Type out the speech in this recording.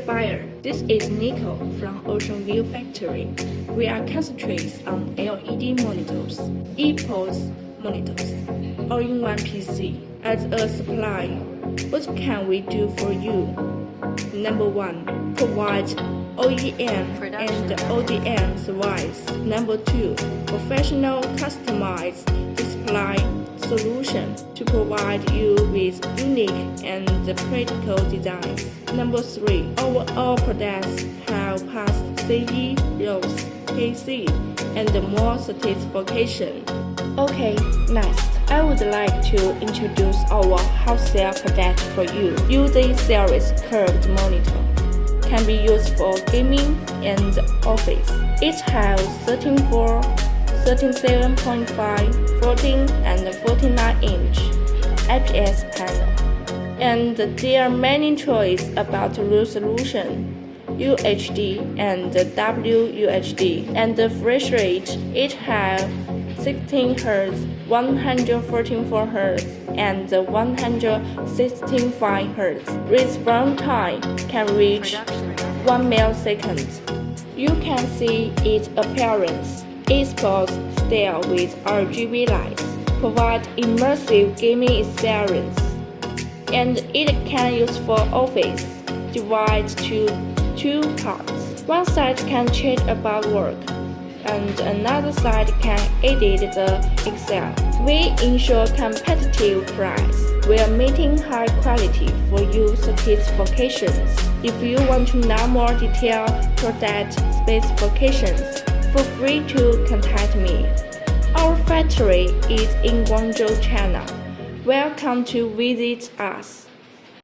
buyer. This is Nico from Oceanview factory. We are concentrated on LED monitors, ePOS monitors, all-in-one PC. As a supplier, what can we do for you? Number 1. Provide OEM and ODM service. Number 2. Professional customized display solution to provide you with unique and practical designs. Number 3. All products have passed CE, RoHS, KC, and more certification. Okay, next, I would like to introduce our wholesale product for you. UZ series curved monitor can be used for gaming and office. It has 13.4, 13.7.5, 14, and 49-inch IPS panel. And there are many choices about resolution, UHD and WUHD, and the refresh rate. It has 16 Hz, 144 Hz, and 165 Hz. Response time can reach 1 millisecond. You can see its appearance. It sports style with RGB lights, provide immersive gaming experience, and it can use for office. Divide to 2 parts. One side can chat about work, and another side can edit the Excel. We ensure competitive price while meeting high quality for you certifications. If you want to know more detailed product specifications, feel free to contact me. Our factory is in Guangzhou, China. Welcome to visit us.